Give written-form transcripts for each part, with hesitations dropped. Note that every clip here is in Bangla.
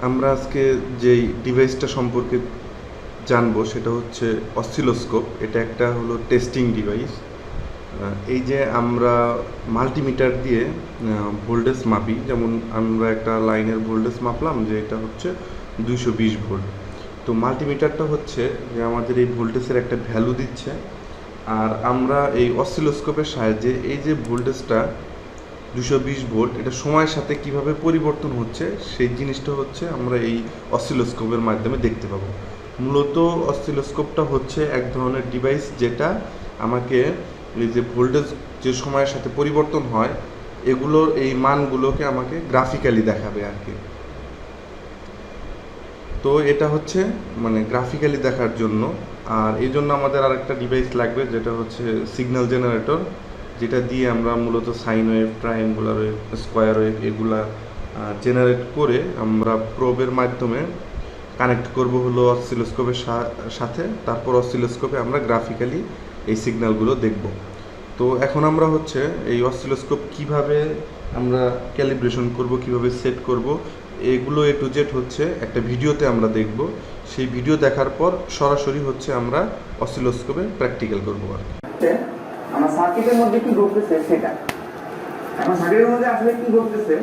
আমরা আজকে যেই ডিভাইসটা সম্পর্কে জানবো সেটা হচ্ছে অসিলোস্কোপ। এটা একটা হলো টেস্টিং ডিভাইস। এই যে আমরা মাল্টিমিটার দিয়ে ভোল্টেজ মাপি, যেমন আমরা একটা লাইনের ভোল্টেজ মাপলাম যে এটা হচ্ছে 220 ভোল্ট। তো মাল্টিমিটারটা হচ্ছে যে আমাদের এই ভোল্টেজের একটা ভ্যালু দিচ্ছে, আর আমরা এই অসিলোস্কোপের সাহায্যে এই যে ভোল্টেজটা 220 ভোল্ট এটা সময়ের সাথে কিভাবে পরিবর্তন হচ্ছে সেই জিনিসটা হচ্ছে আমরা এই অসিলোস্কোপের মাধ্যমে দেখতে পাবো। মূলত অসিলোস্কোপটা হচ্ছে এক ধরনের ডিভাইস যেটা আমাকে এই যে ভোল্টেজ যে সময়ের সাথে পরিবর্তন হয় এগুলোর এই মানগুলোকে আমাকে গ্রাফিক্যালি দেখাবে আর কি। তো এটা হচ্ছে মানে গ্রাফিক্যালি দেখার জন্য। আর এই জন্য আমাদের আরেকটা ডিভাইস লাগবে যেটা হচ্ছে সিগন্যাল জেনারেটর, যেটা দিয়ে আমরা মূলত sine wave, triangular wave, square wave এগুলা জেনারেট করে আমরা প্রোবের মাধ্যমে কানেক্ট করব হলো অসিলোস্কোপের সাথে। তারপর অসিলোস্কোপে আমরা গ্রাফিক্যালি এই সিগন্যালগুলো দেখব। তো এখন আমরা হচ্ছে এই অসিলোস্কোপ কিভাবে আমরা ক্যালিব্রেশন করব, কিভাবে সেট করব, এগুলো এ টু জেড হচ্ছে একটা ভিডিওতে আমরা দেখব। সেই ভিডিও দেখার পর সরাসরি হচ্ছে আমরা অসিলোস্কোপে প্র্যাকটিক্যাল করব আর কি। আমার সার্কিটের মধ্যে কি ঘটতেছে সেটা, এখন সার্কিটের মধ্যে আসলে কি ঘটতেছে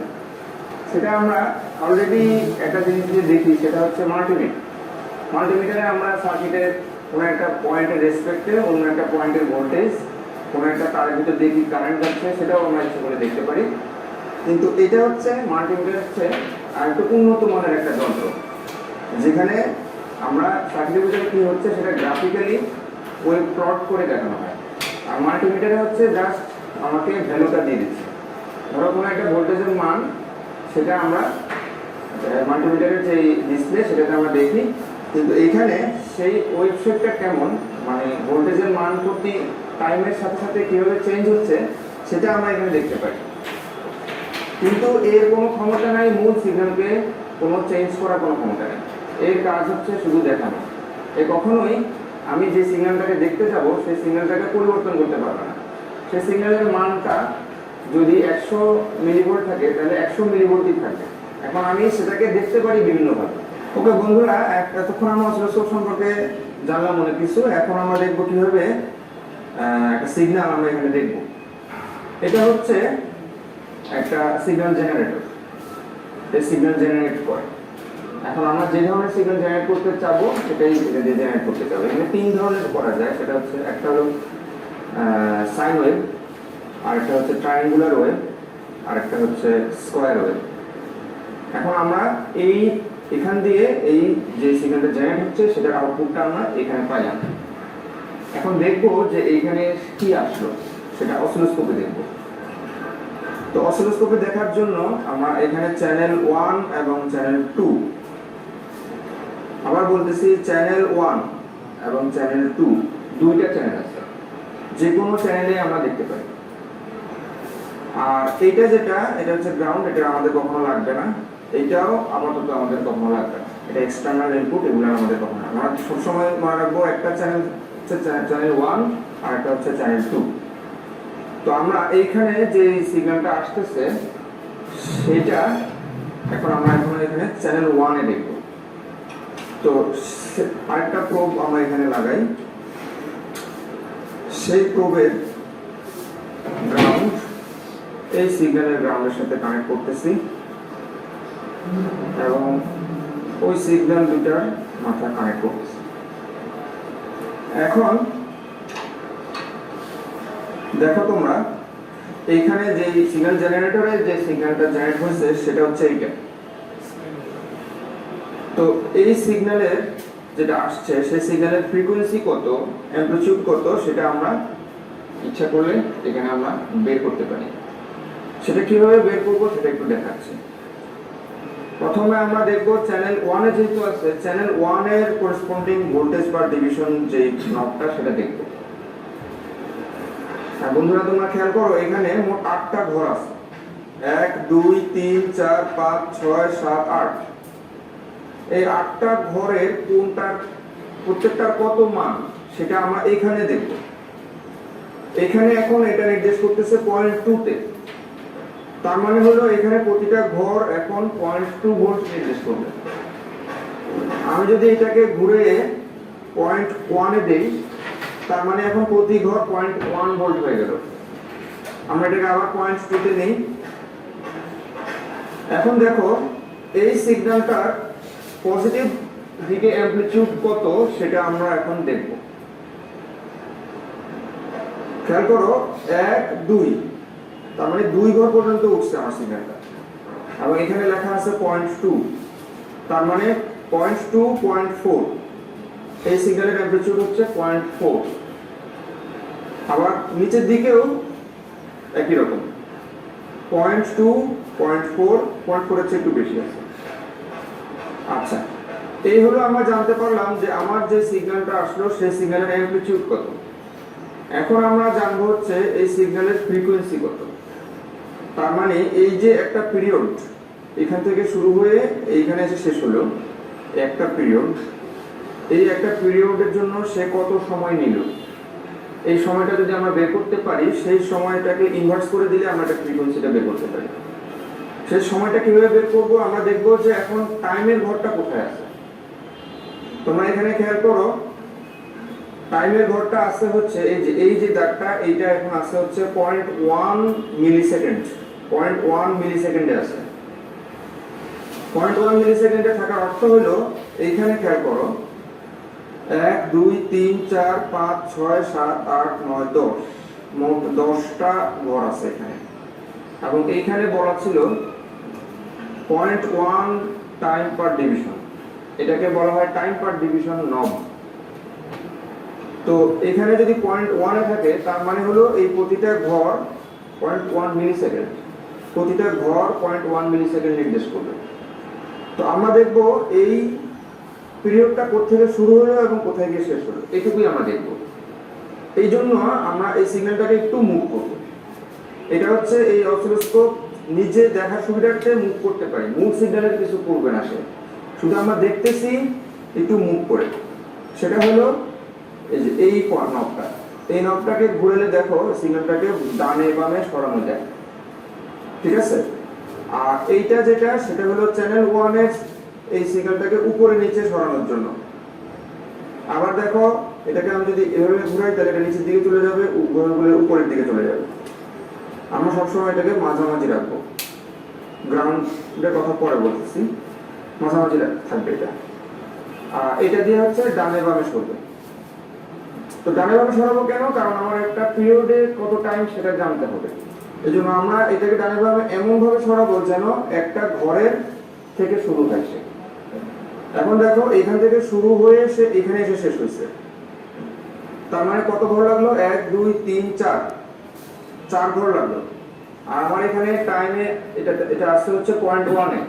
সেটা আমরা অলরেডি একটা জিনিস যে দেখি সেটা হচ্ছে মাল্টিমিটারে আমরা সার্কিটের কোনো একটা পয়েন্টের রেসপেক্টে অন্য একটা পয়েন্টের ভোল্টেজ, কোনো একটা তারের ভিতর দেখি কারেন্ট যাচ্ছে সেটাও আমরা ইচ্ছে করে দেখতে পারি। কিন্তু এটা হচ্ছে মাল্টিমিটার হচ্ছে আর একটু উন্নত মানের একটা যন্ত্র, যেখানে আমরা সার্কিটের ভিতরে কি হচ্ছে সেটা গ্রাফিক্যালি ওয়েভ প্লট করে দেখানো হয়। আর মাল্টিমিটারে হচ্ছে জাস্ট আমাকে ভ্যালুটা দিয়ে দিচ্ছে। ধরো কোনো একটা ভোল্টেজের মান, সেটা আমরা মাল্টিমিটারের যে ডিসপ্লে সেটাতে আমরা দেখি, কিন্তু এইখানে সেই ওয়েবসাইটটা কেমন, মানে ভোল্টেজের মান প্রতি টাইমের সাথে সাথে কীভাবে চেঞ্জ হচ্ছে সেটা আমরা এখানে দেখতে পাই। কিন্তু এর কোনো ক্ষমতা নাই মূল সিগন্যালকে কোনো চেঞ্জ করার কোনো ক্ষমতা নেই। এর কাজ হচ্ছে শুধু দেখানো। এ কখনোই আমি যে সিগন্যালটাকে দেখতে যাব সেই সিগন্যালটাকে পরিবর্তন করতে পারবো না। সেই সিগন্যালের মানটা যদি 100 মিলিভোল্ট থাকে তাহলে 100 মিলিভোল্টই থাকবে। এখন আমি সেটাকে দেখতে পারি বিভিন্নভাবে। ওকে বন্ধুরা, এতক্ষণ আমরা অসিলোস্কোপ সম্পর্কে জানলাম অনেক কিছু। এখন আমরা দেখবো কিভাবে একটা সিগন্যাল আমরা এখানে দেখব। এটা হচ্ছে একটা সিগন্যাল জেনারেটর, এই সিগন্যাল জেনারেট করে। এখন আমরা যে ধরনের সিগন্যাল জেনারেট করতে চাবো সেটাই এটা দিয়ে জেনারেট করতে চাবো। এখানে 3 ধরনের করা যায়। সেটা হচ্ছে একটা হলো সাইন ওয়েভ, আরেকটা হচ্ছে ট্রায়াঙ্গুলার ওয়েভ, আরেকটা হচ্ছে স্কোয়ার ওয়েভ। এখন আমরা এখান দিয়ে এই যে সিগন্যালটা জেনারেট হচ্ছে সেটার আউটপুটটা আমরা এখানে পাইলাম। এখন দেখবো যে এইখানে কি আসলো সেটা অসিলোস্কোপে দেখবো। তো অসিলোস্কোপে দেখার জন্য আমরা এখানে চ্যানেল 1 এবং চ্যানেল 2, আবার বলতেছি চ্যানেল 1 এবং চ্যানেল 2, দুইটা চ্যানেল আছে, যে কোনো চ্যানেলে আমরা দেখতে পাই। আর এইটা এটা হচ্ছে গ্রাউন্ড, এটা আমাদের কখনো লাগবে না। এইটাও আপাতত আমাদের কখনো লাগবে না, এটা এক্সটার্নাল ইনপুট, এগুলো আমাদের কখনো। আমরা সবসময় মনে রাখবো একটা চ্যানেল হচ্ছে চ্যানেল 1 আর একটা হচ্ছে চ্যানেল 2। তো আমরা এইখানে যে সিগন্যালটা আসতেছে সেটা এখন এখানে চ্যানেল 1 এ দেখব। তো আরেকটা প্রোব আমরা এখানে লাগাই। সেই প্রোবের গ্রাউন্ড এই সিগন্যালের গ্রাউন্ডের সাথে কানেক্ট করতেছি এবং ওই সিগন্যাল দুটার মাথা কানেক্ট করতেছি। এখন দেখো তোমরা এইখানে যে সিগন্যাল জেনারেটরে যে সিগন্যালটা জেনারেট হয়েছে সেটা হচ্ছে এইটা। তো এই সিগন্যালের যেটা আসছে সেই সিগন্যালের ফ্রিকোয়েন্সি কত, অ্যামপ্লিটিউড কত, সেটা আমরা ইচ্ছা করলে এখানে আমরা বের করতে পারি। সেটা কিভাবে বের করব সেটা একটু দেখাচ্ছি। প্রথমে আমরা দেখব চ্যানেল 1 এ যেহেতু আছে, চ্যানেল 1 এর করেসপন্ডিং ভোল্টেজ পার ডিভিশন যে নবটা সেটা দেখব। আর বন্ধুরা তোমরা খেয়াল করো এখানে মোট 8টা ঘর আছে। 1 2 3 4 5 6 7 8। এই 8টা ঘরের কোনটার প্রত্যেকটার কত মান সেটা আমরা এখানে দেখব। এখানে এখন এটা নির্দেশ করতেছে 0.2 তে। তার মানে হলো এখানে প্রতিটা ঘর এখন 0.2 ভোল্ট নির্দেশ করবে। আমি যদি এটাকে ঘুরে 0.1 এ দেই, তার মানে এখন প্রতি ঘর 0.1 ভোল্ট হয়ে গেল। আমরা এটাকে আবার 0.2 তে নেই। এখন দেখো এই সিগন্যালটার পজিটিভ দিকে অ্যামপ্লিটিউড কত সেটা আমরা এখন দেখব। খেয়াল করো 1 2, তার মানে 2 ঘর পর্যন্ত উঠছে আমার সিগন্যালটা, এবং এখানে লেখা আছে 0.2, তার মানে 0.2 0.4, এই সিগন্যালের অ্যামপ্লিটিউড হচ্ছে 0.4। আবার নিচের দিকেও একই রকম 0.2 0.4, 0.4 এর চেয়ে একটু বেশি আছে। আচ্ছা, এই হলো আমরা জানতে পারলাম যে আমার যে সিগন্যালটা আসলো সেই সিগন্যালের অ্যামপ্লিটিউড কত। এখন আমরা জানবো হচ্ছে এই সিগন্যালের ফ্রিকোয়েন্সি কত। তার মানে এই যে একটা পিরিয়ড এখান থেকে শুরু হয়ে এইখানে এসে শেষ হলো একটা পিরিয়ড, এই একটা পিরিয়ডের জন্য সে কত সময় নিল, এই সময়টা যদি আমরা বের করতে পারি, সেই সময়টাকে ইনভার্স করে দিলে আমরা একটা ফ্রিকোয়েন্সিটা বের করতে পারি। সেই সময়টা কিভাবে বের করব, আমরা দেখবো যে এখন টাইমের ঘরটা কোথায় আছে। তোমরা এখানে খেয়াল করো, টাইমের ঘরটা আছে হচ্ছে এই যে দাগটা, এইটা এখন আছে হচ্ছে 0.1 মিলিসেকেন্ড। 0.1 মিলিসেকেন্ডে আছে। 0.1 মিলিসেকেন্ডে থাকার অর্থ হলো এইখানে খেয়াল করো 1 2 3 4 5 6 7 8 9 10, মোট 10টা ঘর আছে এখানে, এবং এইখানে বলা ছিল 0.1 টাইম পার ডিভিশন, এটাকে বলা হয় টাইম পার ডিভিশন নব। তো এখানে যদি 0.1 এ থাকে, তার মানে হলো এই প্রতিটা ঘর 0.1 মিলিসেকেন্ড, প্রতিটা ঘর 0.1 মিলিসেকেন্ড নির্দেশ করবে। তো আমরা দেখব এই পিরিয়ডটা কোথা থেকে শুরু হলো এবং কোথায় গিয়ে শেষ হলো, এইটুকুই আমরা দেখব। এই জন্য আমরা এই সিগন্যালটাকে একটু মুভ করব। এটা হচ্ছে এই অসিলোস্কোপ নিজে দেখার সুবিধার্থে মুভ করতে পারি, মুভ সিগন্যালের কিছু করবে না, সে শুধু আমরা দেখতেছি একটু মুভ করে। সেটা হলো এই যে এই নবটা, এই নবটাকে ঘুরেলে দেখো সিগন্যালটাকে ডানে বামে সরানো যায়, ঠিক আছে। আর এইটা যেটা, সেটা হলো চ্যানেল 1 এর এই সিগন্যালটাকে উপরে নিচে সরানোর জন্য। আবার দেখো এটাকে আমি যদি এভাবে ঘুরাই, তাহলে এটা নিচের দিকে চলে যাবে, উপরের দিকে চলে যাবে। আমরা সবসময় এটাকে মাঝামাঝি রাখবো, গ্রাউন্ডের কথা পরে বলতেছি, মাঝামাঝি থাকবে এটা। আর এটা দিয়ে হচ্ছে ডানে বামে সরবে। তো ডানে বামে সরাবো কেন, কারণ আমার একটা পিরিয়ডে কত টাইম সেটা জানতে হবে। এই জন্য আমরা এটাকে ডানে বামে এমন ভাবে সরাবো যেন একটা ঘরের থেকে শুরু হয় সে। এখন দেখো এখান থেকে শুরু হয়ে সে এখানে এসে শেষ হয়েছে, তার মানে কত ঘর লাগলো, 1 2 3 4, 4 ঘর লাগলো। আর আমার এখানে টাইমে এটা আসছে হচ্ছে 0.1 এ,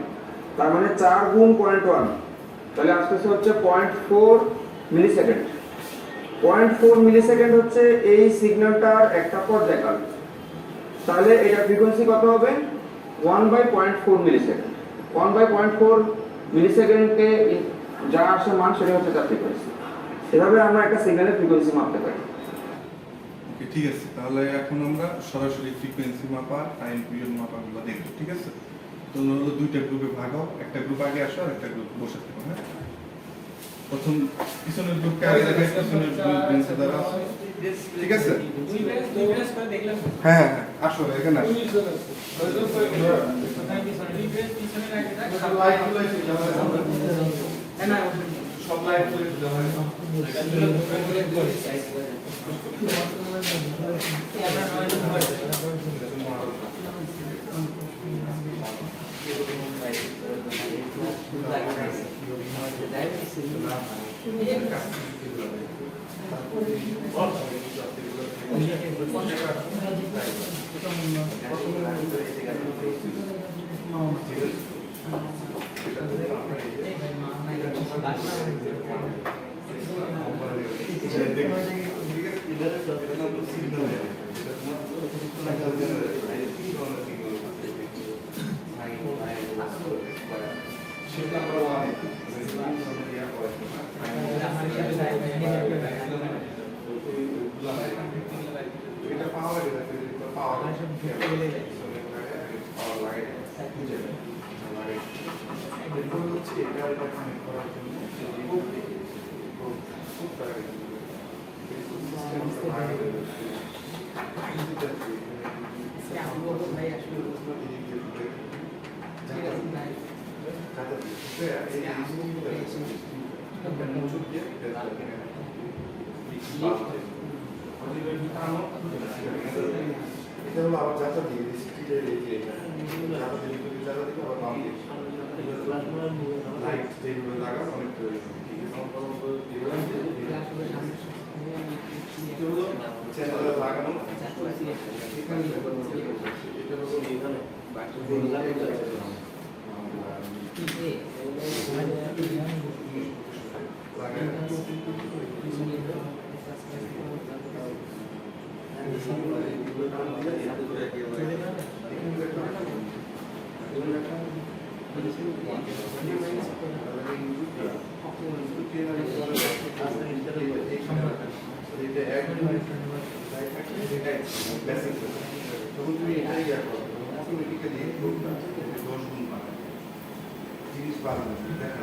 তার মানে 4 গুণ 0.1, তাহলে আসতেছে হচ্ছে 0.4 মিলিসেকেন্ড। 0.4 মিলিসেকেন্ড হচ্ছে এই সিগন্যালটার একটা পর্যায়কাল। তাহলে এটা ফ্রিকোয়েন্সি কত হবে, 1/0.4 মিলিসেকেন্ড। 1/0.4 মিলিসেকেন্ডে যা আসে মান, সেটা হচ্ছে তার ফ্রিকোয়েন্সি। এভাবে আমরা একটা সিগন্যালের ফ্রিকোয়েন্সি মাপতে পারি। ওকে, ঠিক আছে। তাহলে এখন আমরা সরাসরি ফ্রিকোয়েন্সি মাপা, টাইম পিরিয়ড মাপাগুলো দেখব, ঠিক আছে। তোমরা হলো দুইটা গ্রুপে ভাগ হও, একটা গ্রুপ আগে আসো আর একটা গ্রুপ বসে থাকো। হ্যাঁ, প্রথম পিছনের গ্রুপকে আগে দেখাই, পিছনের গ্রুপ বেঞ্চে দাঁড়া আছে, ঠিক আছে। হ্যাঁ হ্যাঁ, আসো এখানে আসো। সব লাইট এটা পাওয়ার এরপর হচ্ছে এটা কানেক্ট করার জন্য এটা হলো আবার যাত্রা দিয়ে স্টিলের এই যে যাত্রা দিয়ে যাত্রা দিকে আবার বাম দিকে লাইট যেগুলো লাগা অনেক প্রয়োজন চ্যানেলে লাগানো এটা তখন তুমি এটাই অটোমেটিক্যালি দশ গুণ বাড়াবে জিনিস বাড়ানো দেখা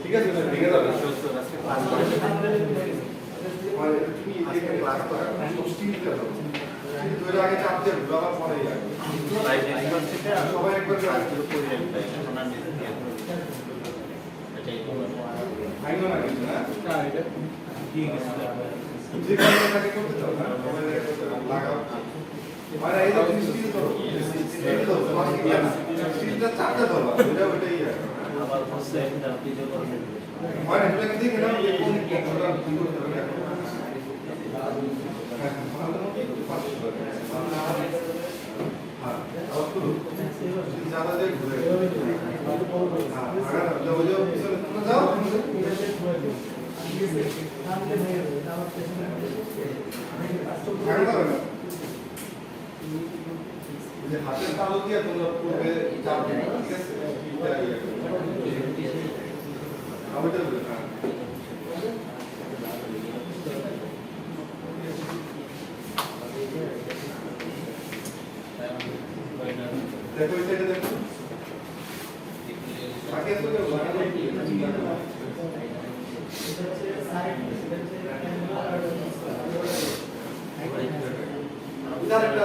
ঠিক আছে ভেঙে যাবে আগে চাপ দিয়ে আবার পরে সবাই একবার ভাইও না কিন্তু না যে কাজটাকে করতে চাও না লাগাও মানে এই তো স্টিল তো এই তো স্টিলটা চাপতে দাও এটা ওইটাই আবার বসে একটা ভিডিও করতে মানে এটা কি দেখে না কোন কতটা কি করতে হবে ज़्यादा देर घूरे अगर जो जाओ हाथेर तालु दिए তোমরা পূর্বে যাবে ঠিক আছে আমাদের देखो इसे देखो आगे तो लगाना इधर একটা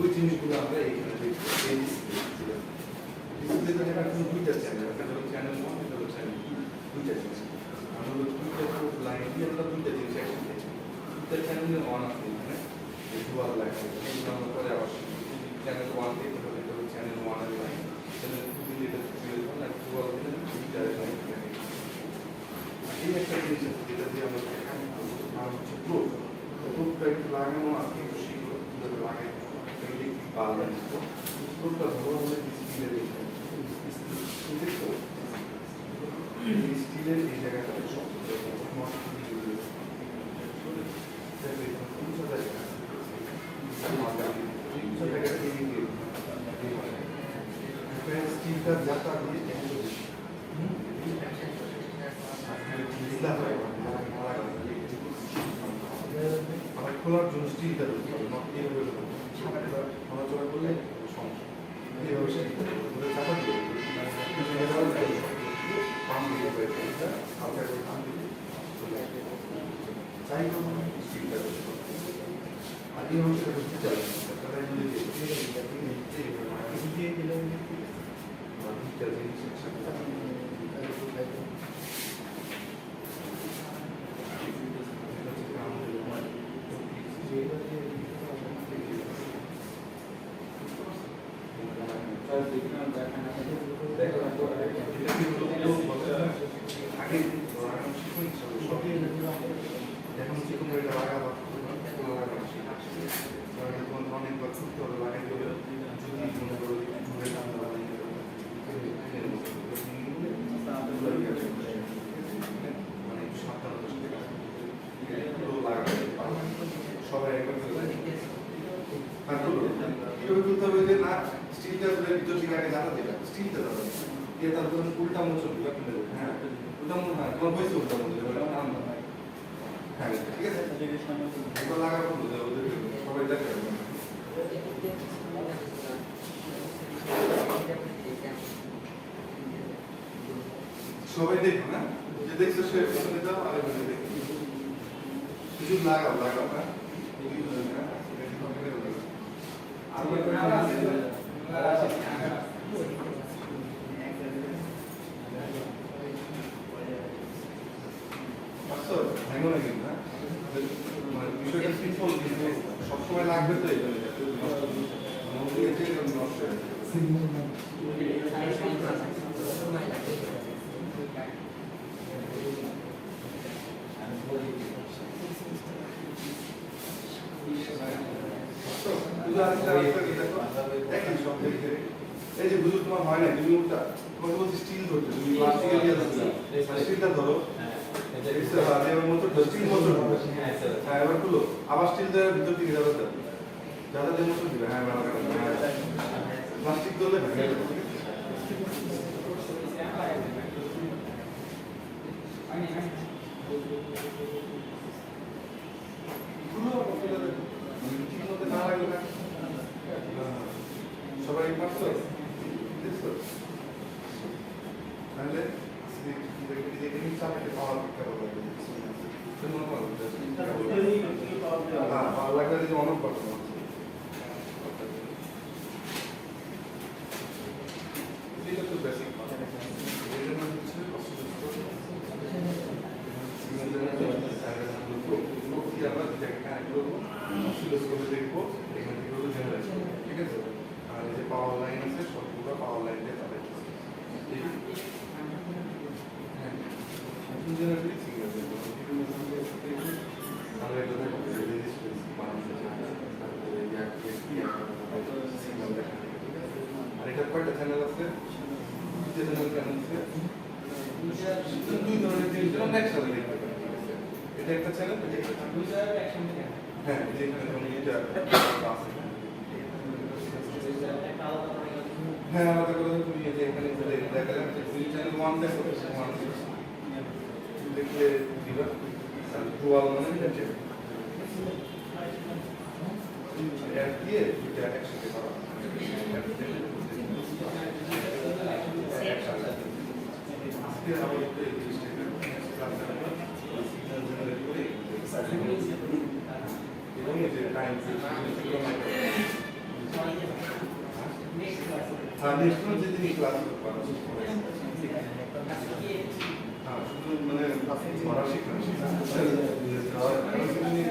ওই জিনিসগুলো আমরা এইখানে দুইটা চ্যানেল, একটা হলো চ্যানেল 1, একটা হলো চ্যানেল 2, দুইটা চ্যানেল। আমরা দুইটা লাইন দিয়ে আমরা দুইটা জিনিস একসাথে দুইটা চ্যানেলে অন আছে এখানে ডুয়াল লাইন, এগুলো আমরা পরে আবার চ্যানেল 1 থেকে চ্যানেল 1 এর লাইন, চ্যানেল 2 থেকে এটা ডুয়াল লাইন, ডুয়াল দিলে দুইটা লাইন থাকে। এই একটা জিনিস আছে যেটা দিয়ে আমরা এখানে নাম হচ্ছে প্রুফ। প্রুফটা একটু লাগানো আছে, একটু শিখবো কিভাবে লাগাই পারবেন। প্রুফটা ধরো হলে স্টিলের স্টিলের এই জায়গাটা শক্ত স্টিলটা যাত্রা দিয়ে আবার খোলার জন্য স্টিলটা নড়াচড়া করলে সমস্যা। এইভাবে চাপা দিয়ে পাম দিয়ে হালকা করে পাম দিয়ে চাই স্টিলটা আর এই অংশটা করতে চাই তারা দিয়ে দিলে দুইটা জিনিস অনেকবার ছুটতে হবে লাগাই দেবে যদি মনে করো মানে সাবধানতা সবাই একবার তুলতে হবে যে না স্টিলটা ভিতর দিকে আগে জানা দেবে স্টিলটা দেবে দিয়ে তারপর উল্টা মোচন হ্যাঁ উল্টা মোচন হ্যাঁ তোমার বয়সে উল্টা মোচন হ্যাঁ ঠিক আছে একবার লাগাবো সবাই দেখে সবাই দেখো না যে দেখছো সে পেছনে যাও আর এখানে দেখো কিছু লাগাও হ্যাঁ আর বিষয়টা সিম্পল সবসময় লাগবে তো এই যে বুঝো তোমার হয় না তুমি উল্টা তোমাকে বলছি স্টিল ধরতে তুমি প্লাস্টিকের দিয়ে স্টিলটা ধরো হ্যাঁ এবার খুলো আবার স্টিল দেওয়ার ভিতর দিকে যাবে যাতে যে মতো দিবে হ্যাঁ প্লাস্টিক ধরলে সবাই পারছো তাহলে যেখানে চালাতে পাওয়ার কেবল লাগে হ্যাঁ পাওয়ার লাগলে যদি অনেক কথা বলছে এটা তো বেসিক এটা হচ্ছে দেখবো এখান থেকে হলো জেনারেশন ঠিক আছে আর এই যে পাওয়ার লাইন আছে সবগুলো পাওয়ার লাইন দিয়ে চালাই হ্যাঁ জেনারেটর ঠিক আছে আর এটা দেখো রেজিস্ট্রেশন মানুষ তারপরে সিগন্যাল দেখা আর এটা কয়টা চ্যানেল আছে চ্যানেল আছে দুই ধরনের চ্যানেল একসাথে দেখতে পারেন এটা একটা চ্যানেল এটা একটা চ্যানেল হ্যাঁ যেখানে এটা আছে হ্যাঁ আলাদা করে তুমি এই যে এখানে দেখা যাচ্ছে চ্যানেল 1 দেখো 1 দেখলে দিবা আর ডুয়াল মানে এটা এর দিয়ে এটা একসাথে করা আজকে আমরা এই জিনিসটা এবং এই যে টাইম হ্যাঁ নেক্সট যে তিনি ক্লাস করবেন হ্যাঁ শুধু মানে পড়া শেখা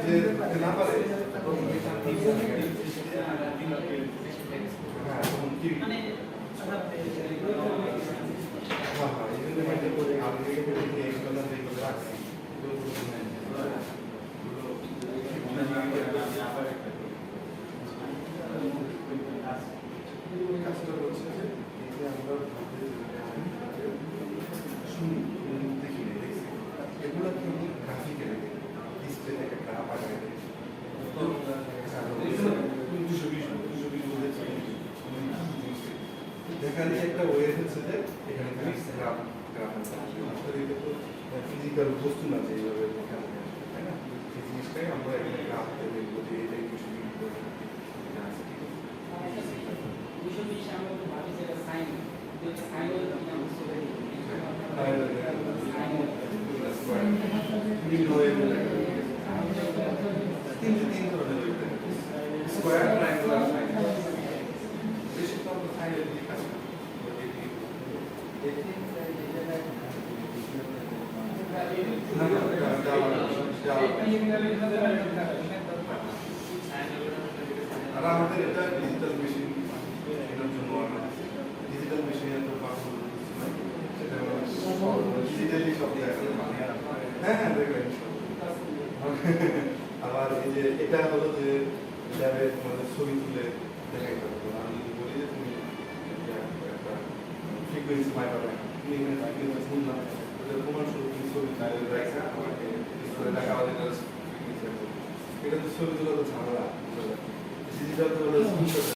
যে না পারে হ্যাঁ কি হ্যাঁ হ্যাঁ এই জন্য আমি রাখছি কাজটা হচ্ছে যে এই যে আমরা শুনি দেখি দেখছি এগুলো কি গ্রাফিকে ডিসপ্লে থেকে গ্রাফ আগে যেখানে একটা ওয়ে হচ্ছে যে এখানে গ্রাফ গ্রাফ ফিজিক্যাল বস্তু না যে এইভাবে দেখানো তাই না সেই জিনিসটাই আমরা এখানে গ্রাফ দেখবো যে এটাই কিছু স্কোয়ার ট্রায়াঙ্গুলার বেশি তো আমরা সাইনের দিকে কাজ করি আর আমাদের এটা ডিজিটাল মেশিন এটার জন্য ডিজিটাল মেশিনের তো ডিজিটালি সব হ্যাঁ হ্যাঁ দেখবেন আবার এই যে এটা হলো যে ল্যাবে তোমাদের ছবি তুলে দেখাই পারবো আমি যদি বলি যে তুমি একটা ফ্রিকোয়েন্সি পাই পাবে তুমি এখানে ফ্রিকোয়েন্সি শুনলাম প্রমাণস্বরূপ তুমি ছবি দেখা আমাকে দেখা আমাদের এটা তো ছবি তোলা তো ঝামেলা ডিজিটাল তো হলো